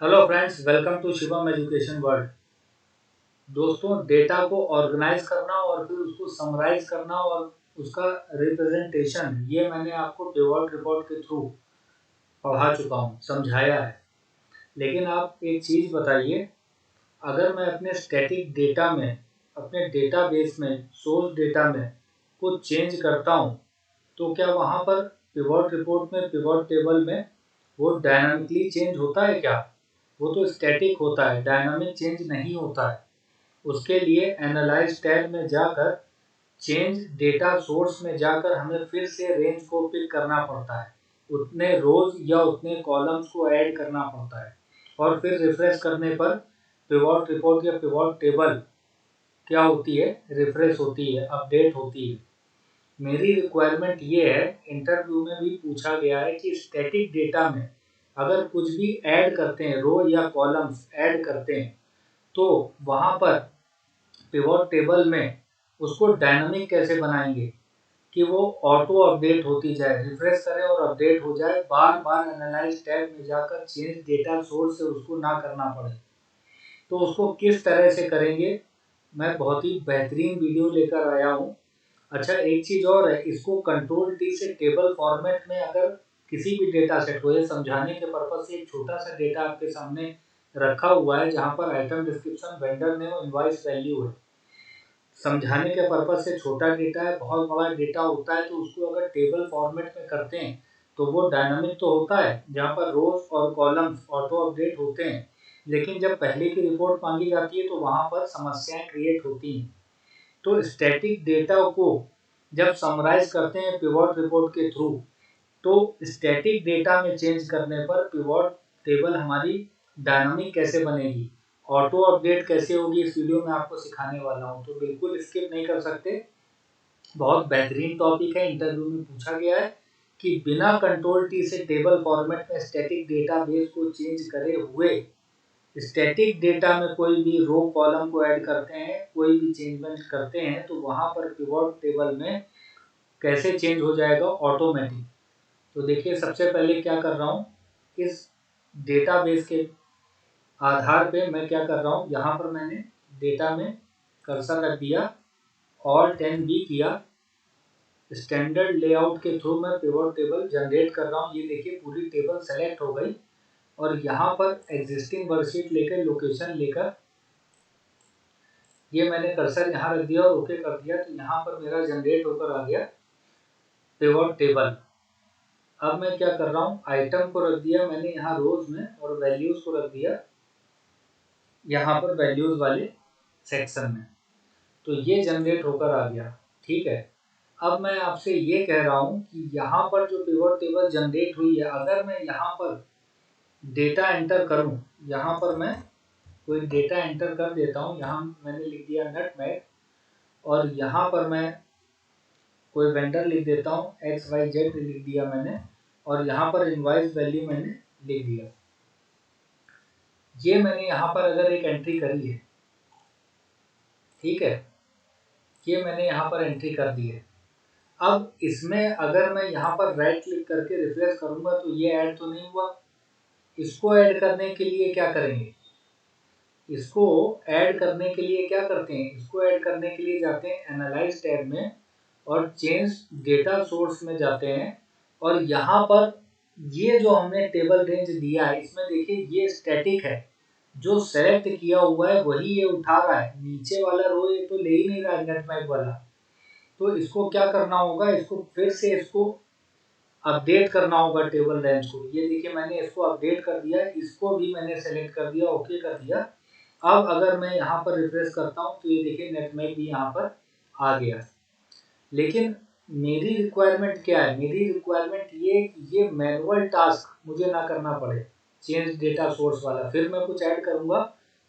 Hello friends, welcome to Shivam education world. दोस्तों, data को organise करना और फिर उसको समराइज करना और उसका रिप्रेजेंटेशन, ये मैंने आपको पिवट रिपोर्ट के थ्रू पढ़ा चुका हूँ, समझाया है। लेकिन आप एक चीज़ बताइए, अगर मैं अपने स्टैटिक डेटा में, अपने डेटाबेस में, सोर्स डेटा में कुछ चेंज करता हूँ, तो क्या वहाँ पर पिवट रिपोर्ट में, पिवट टेबल में वो डायनामिकली चेंज होता है क्या? वो तो स्टैटिक होता है, डायनामिक चेंज नहीं होता है। उसके लिए एनालाइज टैब में जाकर, चेंज डेटा सोर्स में जाकर हमें फिर से रेंज को पिक करना पड़ता है, उतने रोज या उतने कॉलम्स को ऐड करना पड़ता है, और फिर रिफ्रेश करने पर पिवट रिपोर्ट या पिवट टेबल क्या होती है, रिफ्रेश होती है, अपडेट होती है। मेरी रिक्वायरमेंट ये है, इंटरव्यू में भी पूछा गया है कि स्टैटिक डेटा में अगर कुछ भी ऐड करते हैं, रो या कॉलम्स ऐड करते हैं, तो वहाँ पर पिवट टेबल में उसको डायनामिक कैसे बनाएंगे कि वो ऑटो अपडेट होती जाए, रिफ्रेश करें और अपडेट हो जाए, बार बार एनालाइज टैब में जाकर चेंज डेटा सोर्स से उसको ना करना पड़े। तो उसको किस तरह से करेंगे, मैं बहुत ही बेहतरीन वीडियो लेकर आया हूँ। अच्छा, एक चीज़ और है, इसको कंट्रोल टी से टेबल फॉर्मेट में अगर किसी भी डेटा सेट को, ये समझाने के पर्पज से एक छोटा सा डेटा आपके सामने रखा हुआ है, जहाँ पर item description, vendor name, invoice value है। समझाने के पर्पज से छोटा डेटा है, बहुत बड़ा डेटा होता है तो उसको अगर टेबल फॉर्मेट में करते हैं तो वो डायनामिक तो होता है, जहाँ पर रोज और कॉलम्स ऑटो अपडेट होते हैं। लेकिन जब पहले की रिपोर्ट मांगी जाती है तो वहाँ पर समस्याएं क्रिएट होती हैं। तो स्टैटिक डेटा को जब समराइज करते हैं पिवट रिपोर्ट के थ्रू, तो स्टैटिक डेटा में चेंज करने पर पिवट टेबल हमारी डायनामिक कैसे बनेगी, ऑटो अपडेट कैसे होगी, इस वीडियो में आपको सिखाने वाला हूँ, तो बिल्कुल स्किप नहीं कर सकते। बहुत बेहतरीन टॉपिक है, इंटरव्यू में पूछा गया है कि बिना कंट्रोल टी से टेबल फॉर्मेट में स्टैटिक डेटाबेस को चेंज करे हुए, स्टैटिक डेटा में कोई भी रो कॉलम को ऐड करते हैं, कोई भी चेंजमेंट करते हैं, तो वहां पर पिवट टेबल में कैसे चेंज हो जाएगा ऑटोमेटिक। तो देखिए, सबसे पहले क्या कर रहा हूँ, इस डेटाबेस के आधार पे मैं क्या कर रहा हूँ, यहाँ पर मैंने डेटा में कर्सर रख दिया, ऑल्ट एंड बी किया, स्टैंडर्ड लेआउट के थ्रू मैं पिवट टेबल जनरेट कर रहा हूँ। ये देखिए, पूरी टेबल सेलेक्ट हो गई, और यहाँ पर एग्जिस्टिंग वर्कशीट लेकर, लोकेशन लेकर, ये मैंने कर्सर यहाँ रख दिया और ओके कर दिया, तो यहाँ पर मेरा जनरेट होकर आ गया पिवट टेबल। अब मैं क्या कर रहा हूँ, आइटम को रख दिया मैंने यहाँ रोज में, और वैल्यूज को रख दिया यहाँ पर वैल्यूज वाले सेक्शन में, तो ये जनरेट होकर आ गया। ठीक है, अब मैं आपसे ये कह रहा हूँ कि यहाँ पर जो पिवट टेबल जनरेट हुई है, अगर मैं यहाँ पर डेटा एंटर करूँ, यहाँ पर मैं कोई डेटा एंटर कर देता हूँ, यहाँ मैंने लिख दिया नटमेग, और यहाँ पर मैं कोई वेंडर लिख देता हूँ, XYZ लिख दिया मैंने, और यहाँ पर इनवॉइस वैल्यू मैंने लिख दिया। ये मैंने यहाँ पर अगर एक एंट्री करी है, ठीक है, ये मैंने यहाँ पर एंट्री कर दी है। अब इसमें अगर मैं यहाँ पर राइट क्लिक करके रिफ्रेश करूँगा तो ये ऐड तो नहीं हुआ। इसको ऐड करने के लिए क्या करेंगे, इसको ऐड करने के लिए क्या करते हैं, इसको ऐड करने के लिए जाते हैं एनालाइज टैब में, और चेंज डेटा सोर्स में जाते हैं, और यहाँ पर ये जो हमने टेबल रेंज दिया है, इसमें देखिए ये स्टैटिक है, जो सेलेक्ट किया हुआ है वही ये उठा रहा है, नीचे वाला रो ये तो ले ही नहीं रहा है, नेटमैप वाला। तो इसको क्या करना होगा, इसको फिर से इसको अपडेट करना होगा टेबल रेंज को। ये देखिए, मैंने इसको अपडेट कर दिया, इसको भी मैंने सेलेक्ट कर दिया, ओके कर दिया। अब अगर मैं यहाँ पर रिफ्रेश करता हूँ तो ये देखिए नेटमैप भी यहाँ पर आ गया। लेकिन मेरी रिक्वायरमेंट क्या है, मेरी रिक्वायरमेंट ये मैनुअल टास्क मुझे ना करना पड़े, चेंज डेटा सोर्स वाला, फिर मैं कुछ ऐड करूँगा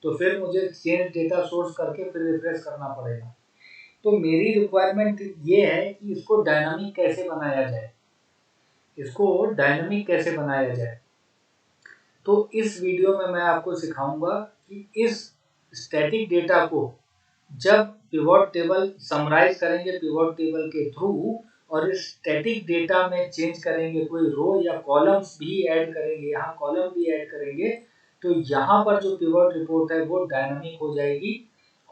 तो फिर मुझे चेंज डेटा सोर्स करके फिर रिफ्रेश करना पड़ेगा। तो मेरी रिक्वायरमेंट ये है कि इसको डायनामिक कैसे बनाया जाए, इसको डायनामिक कैसे बनाया जाए। तो इस वीडियो में मैं आपको सिखाऊंगा कि इस स्टैटिक डेटा को जब पिवट टेबल समराइज करेंगे पिवट टेबल के थ्रू, और इस स्टैटिक डेटा में चेंज करेंगे, कोई रो या कॉलम्स भी ऐड करेंगे, यहाँ कॉलम भी ऐड करेंगे, तो यहाँ पर जो पिवट रिपोर्ट है वो डायनामिक हो जाएगी,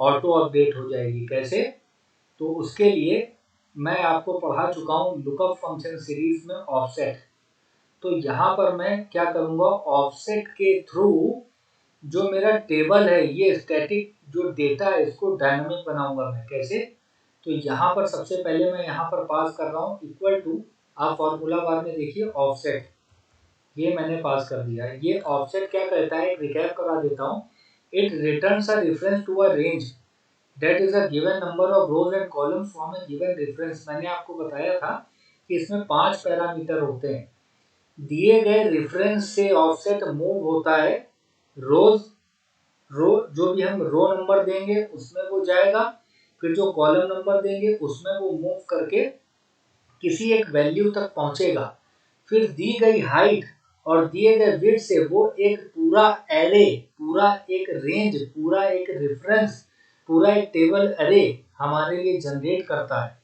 ऑटो अपडेट हो जाएगी। कैसे? तो उसके लिए मैं आपको पढ़ा चुका हूँ लुकअप फंक्शन सीरीज में ऑफसेट। तो यहाँ पर मैं क्या करूँगा, ऑफसेट के थ्रू जो मेरा टेबल है, ये स्टैटिक जो डेटा है इसको डायनामिक बनाऊंगा मैं। कैसे? तो यहाँ पर सबसे पहले मैं यहाँ पर पास कर रहा हूँ इक्वल टू, आप फॉर्मूला बार में देखिए ऑफसेट, ये मैंने पास कर दिया है। ये ऑफसेट क्या कहता है, एक रिकैप करा देता हूँ। It returns a reference to a range that is a given number of rows and columns from a given reference. मैंने आपको बताया था कि इसमें 5 पैरामीटर होते हैं। दिए गए रेफरेंस से ऑफसेट मूव होता है, रोज रो जो भी हम रो नंबर देंगे उसमें वो जाएगा, फिर जो कॉलम नंबर देंगे उसमें वो मूव करके किसी एक वैल्यू तक पहुंचेगा। फिर दी गई हाइट और दिए गए विड्थ से वो एक पूरा एरे, पूरा एक रेंज, पूरा एक रेफरेंस, पूरा एक टेबल एरे हमारे लिए जनरेट करता है।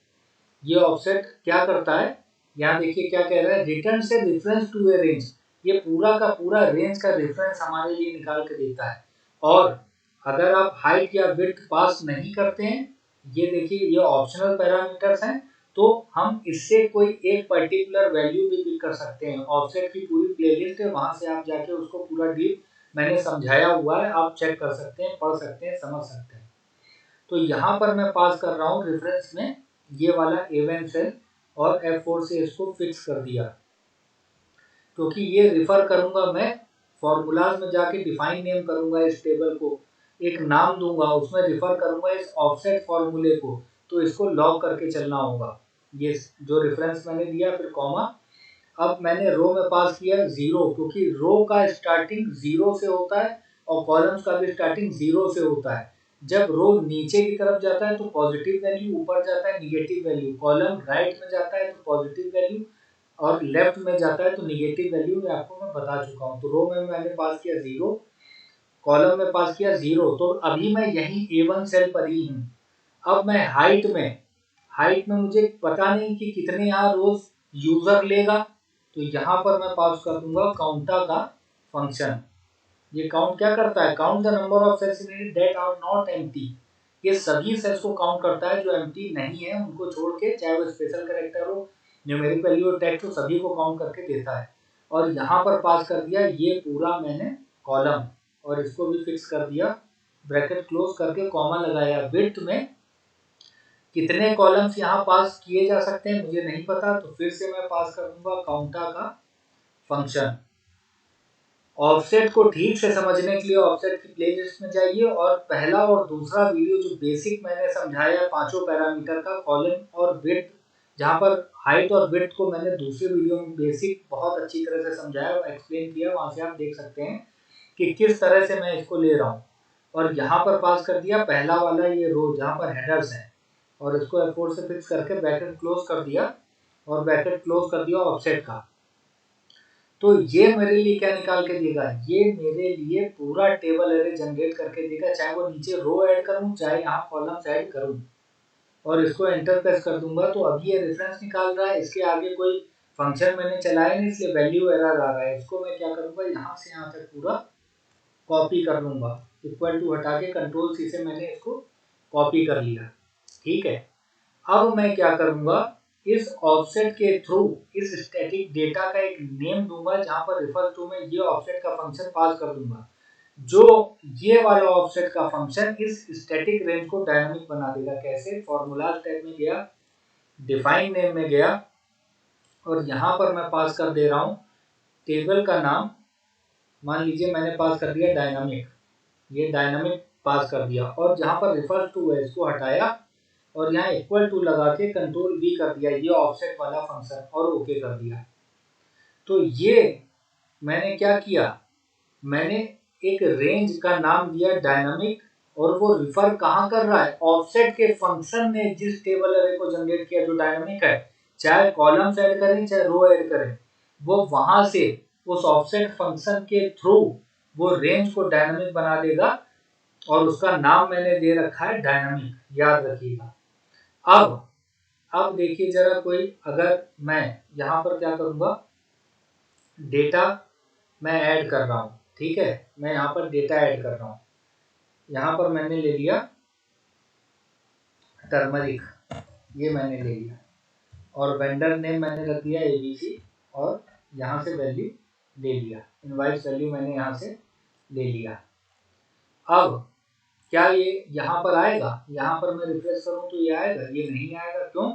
ये ऑफसेट क्या करता है, यहाँ देखिए क्या कह रहा है, रिटर्न से रेफरेंस टू ए रेंज। ये पूरा का पूरा रेंज का रेफरेंस हमारे लिए निकाल के देता है। और अगर आप हाइट या विड्थ पास नहीं करते हैं, ये देखिए ये ऑप्शनल पैरामीटर्स हैं, तो हम इससे कोई एक पर्टिकुलर वैल्यू भी पिक कर सकते हैं। ऑफसेट की पूरी प्लेलिस्ट है, वहां से आप जाके उसको पूरा डीप मैंने समझाया हुआ है, आप चेक कर सकते हैं, पढ़ सकते हैं, समझ सकते हैं। तो यहाँ पर मैं पास कर रहा हूँ रेफरेंस में ये वाला A1 सेल और F4 से इसको फिक्स कर दिया, क्योंकि ये रिफर करूंगा मैं फॉर्मूलाज में जाके डिफाइन नेम करूंगा इस टेबल को, एक नाम दूंगा, उसमें रिफर करूंगा इस ऑफसेट फॉर्मूले को, तो इसको लॉग करके चलना होगा। ये जो रेफरेंस मैंने दिया फिर कॉमा। अब मैंने रो में पास किया 0, क्योंकि रो का स्टार्टिंग 0 से होता है और कॉलम्स का भी स्टार्टिंग 0 से होता है। जब रो नीचे की तरफ जाता है तो पॉजिटिव वैल्यू, ऊपर जाता है निगेटिव वैल्यू, कॉलम राइट में जाता है तो पॉजिटिव वैल्यू और लेफ्ट में जाता है तो निगेटिव वैल्यू, में आपको मैं बता चुका हूँ। तो रो में मैंने पास किया 0, कॉलम में पास किया 0, तो अभी मैं यही A1 सेल पर ही हूँ। अब मैं हाइट में मुझे पता नहीं कि कितने यहाँ रोज यूजर लेगा, तो यहाँ पर मैं पास कर दूंगा काउंटा का फंक्शन। ये काउंट क्या करता है, count the number of cells in it that are not empty. ये सभी सेल्स को काउंट करता है जो एम्प्टी नहीं है, उनको छोड़ के, चाहे वो स्पेशल कैरेक्टर हो, न्यूमेरिक वैल्यू हो, टेक्स्ट हो, सभी को काउंट करके देता है। और यहाँ पर पास कर दिया ये पूरा मैंने कॉलम, और इसको भी फिक्स कर दिया, ब्रैकेट क्लोज करके कॉमा लगाया। विड्थ में कितने कॉलम्स यहाँ पास किए जा सकते हैं मुझे नहीं पता, तो फिर से मैं पास कर दूंगा काउंटा का फंक्शन। ऑफसेट को ठीक से समझने के लिए ऑफसेट की प्लेलिस्ट में जाइए और पहला और दूसरा वीडियो जो बेसिक मैंने समझाया 5 पैरामीटर का, कॉलम और विड्थ, जहाँ पर हाइट और विड्थ को मैंने दूसरे वीडियो में बेसिक बहुत अच्छी तरह से समझाया और एक्सप्लेन किया, वहाँ से आप देख सकते हैं कि किस तरह से मैं इसको ले रहा हूँ। और यहाँ पर पास कर दिया पहला वाला ये रो जहाँ पर हेडर्स हैं, और इसको F4 से फिक्स करके ब्रैकेट क्लोज कर दिया और ब्रैकेट क्लोज कर दिया ऑफसेट का। तो ये मेरे लिए क्या निकाल के देगा, ये मेरे लिए पूरा टेबल एरे जनरेट करके देगा, चाहे वो नीचे रो ऐड करूं चाहे यहाँ कॉलम्स ऐड करूं। और इसको एंटर प्रेस कर दूंगा तो अभी ये रेफरेंस निकाल रहा है, इसके आगे कोई फंक्शन मैंने चलाया नहीं इसलिए वैल्यू एरर आ रहा है। इसको मैं क्या करूंगा, यहाँ से यहाँ तक पूरा कॉपी कर लूंगा, इक्वल टू हटा के कंट्रोल C से मैंने इसको कॉपी कर लिया। ठीक है, अब मैं क्या करूंगा, इस ऑफसेट के थ्रू इस स्टैटिक डेटा का एक नेम दूंगा, जहां पर रेफर टू में ये ऑफसेट का फंक्शन पास कर दूंगा। जो ये वाला ऑफसेट का फंक्शन इस स्टैटिक रेंज को डायनामिक बना देगा। कैसे, फॉर्मूलाज टैब में गया, डिफाइन नेम में गया, और यहाँ पर मैं पास कर दे रहा हूँ टेबल का नाम, मान लीजिए मैंने पास कर दिया डायनामिक, ये डायनामिक पास कर दिया, और जहां पर रेफर टू है इसको हटाया और यहाँ इक्वल टू लगा के कंट्रोल V कर दिया, ये ऑफसेट वाला फंक्शन, और ओके कर दिया। तो ये मैंने क्या किया, मैंने एक रेंज का नाम दिया डायनामिक, और वो रिफर कहाँ कर रहा है, ऑफसेट के फंक्शन ने जिस टेबल अरे को जनरेट किया जो डायनामिक है, चाहे कॉलम्स ऐड करें चाहे रो ऐड करें, वो वहां से उस ऑफसेट फंक्शन के थ्रू वो रेंज को डायनामिक बना देगा, और उसका नाम मैंने दे रखा है डायनामिक, याद रखिएगा। अब देखिए जरा कोई, अगर मैं यहाँ पर क्या करूँगा, डेटा मैं ऐड कर रहा हूँ, ठीक है, मैं यहाँ पर डेटा ऐड कर रहा हूँ। यहाँ पर मैंने ले लिया टर्मरिक, ये मैंने ले लिया, और वेंडर नेम मैंने रख दिया ABC, और यहाँ से वैल्यू ले लिया, इनवाइस वैल्यू मैंने यहाँ से ले लिया। अब क्या ये यहाँ पर आएगा? यहाँ पर मैं रिफ्रेश करूँ तो ये आएगा? ये नहीं आएगा। क्यों?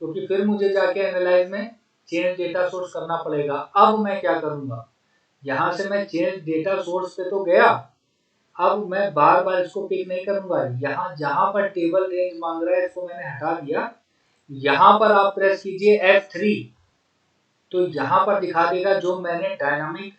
क्योंकि फिर मुझे जाके एनालाइज में चेंज डेटा सोर्स करना पड़ेगा। अब मैं क्या करूँगा, यहाँ से मैं चेंज डेटा सोर्स पे तो गया, अब मैं बार बार इसको पिक नहीं करूंगा। यहाँ जहां पर टेबल रेंज मांग रहा है इसको मैंने हटा दिया। यहाँ पर आप प्रेस कीजिए F3, तो यहाँ पर दिखा देगा जो मैंने डायनामिक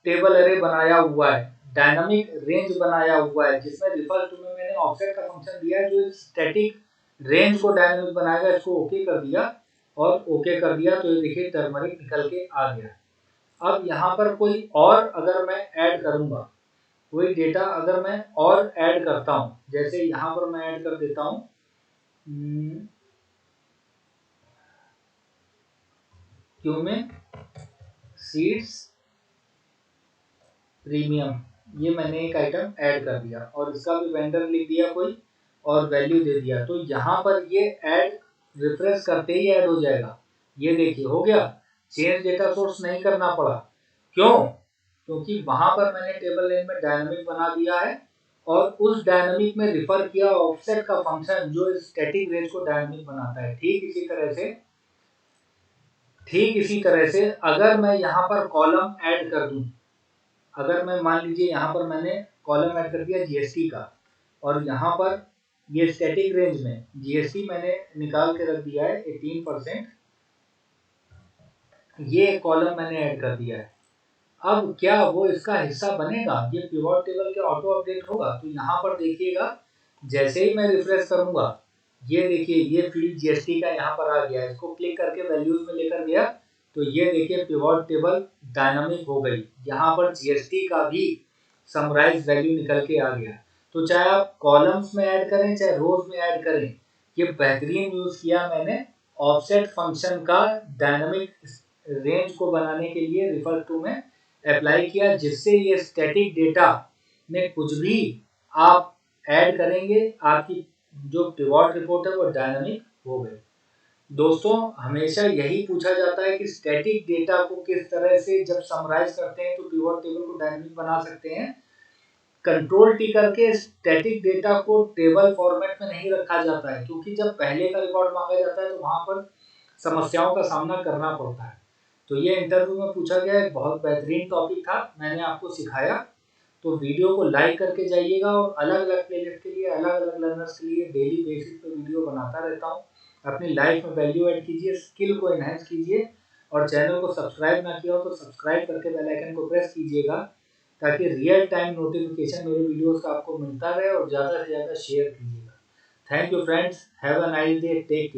टेबल अरे बनाया हुआ है, डायनामिक रेंज बनाया हुआ है, जिसमें रिफर टू में मैंने ऑफसेट का फंक्शन दिया है जो स्टैटिक रेंज को डायनामिक बनाएगा। इसको ओके कर दिया, और ओके कर दिया तो ये देखिए टर्मरिक निकल के आ गया। अब यहाँ पर कोई और अगर मैं ऐड करूंगा, कोई डेटा अगर मैं और ऐड करता हूँ, जैसे यहाँ पर मैं ऐड कर देता हूँ क्यूमिन सीड्स प्रीमियम, ये मैंने एक आइटम ऐड कर दिया और इसका भी वेंडर लिख दिया कोई, और वैल्यू दे दिया। तो यहाँ पर ये ऐड रिफ्रेश करते ही ऐड हो जाएगा। ये देखिए हो गया, चेंज डेटा सोर्स नहीं करना पड़ा। क्यों? क्योंकि वहां पर मैंने टेबल नेम में डायनामिक बना दिया है, और उस डायनामिक में रिफर किया ऑफसेट का फंक्शन जो स्टैटिक रेंज को डायनामिक बनाता है। ठीक इसी तरह से अगर मैं यहाँ पर कॉलम ऐड कर दूं, अगर मैं मान लीजिए यहाँ पर मैंने कॉलम ऐड कर दिया GST का, और यहाँ पर ये स्टैटिक रेंज में GST मैंने निकाल के रख दिया है 18%, ये कॉलम मैंने ऐड कर दिया है। अब क्या वो इसका हिस्सा बनेगा? ये पिवट टेबल के ऑटो अपडेट होगा? तो यहाँ पर देखिएगा, जैसे ही मैं रिफ्रेश करूंगा, ये देखिए ये फील्ड GST का यहाँ पर आ गया। इसको क्लिक करके वैल्यूज में लेकर गया तो ये देखिए पिवट टेबल डायनामिक हो गई। यहाँ पर GST का भी समराइज वैल्यू निकल के आ गया। तो चाहे आप कॉलम्स में ऐड करें चाहे रोज में ऐड करें, ये बेहतरीन यूज किया मैंने ऑफसेट फंक्शन का डायनामिक रेंज को बनाने के लिए रिफर टू में अप्लाई किया, जिससे ये स्टैटिक डेटा में कुछ भी आप ऐड करेंगे, आपकी जो पिवट रिपोर्ट है वो डायनामिक हो गई। दोस्तों हमेशा यही पूछा जाता है कि स्टैटिक डेटा को किस तरह से जब समराइज करते हैं तो पिवट टेबल को डायनामिक बना सकते हैं। कंट्रोल टी करके स्टैटिक डेटा को टेबल फॉर्मेट में नहीं रखा जाता है, क्योंकि जब पहले का रिकॉर्ड मांगा जाता है तो वहां पर समस्याओं का सामना करना पड़ता है। तो ये इंटरव्यू में पूछा गया एक बहुत बेहतरीन टॉपिक था, मैंने आपको सिखाया। तो वीडियो को लाइक करके जाइएगा, और अलग अलग प्लेलिस्ट के लिए, अलग अलग लर्नर्स के लिए डेली बेसिस पे वीडियो बनाता रहता हूँ। अपनी लाइफ में वैल्यू ऐड कीजिए, स्किल को एनहेंस कीजिए, और चैनल को सब्सक्राइब ना किया हो तो सब्सक्राइब करके बेल आइकन को प्रेस कीजिएगा, ताकि रियल टाइम नोटिफिकेशन मेरे वीडियोस का आपको मिलता रहे, और ज़्यादा से ज़्यादा शेयर कीजिएगा। Thank you friends, have a nice day, take care.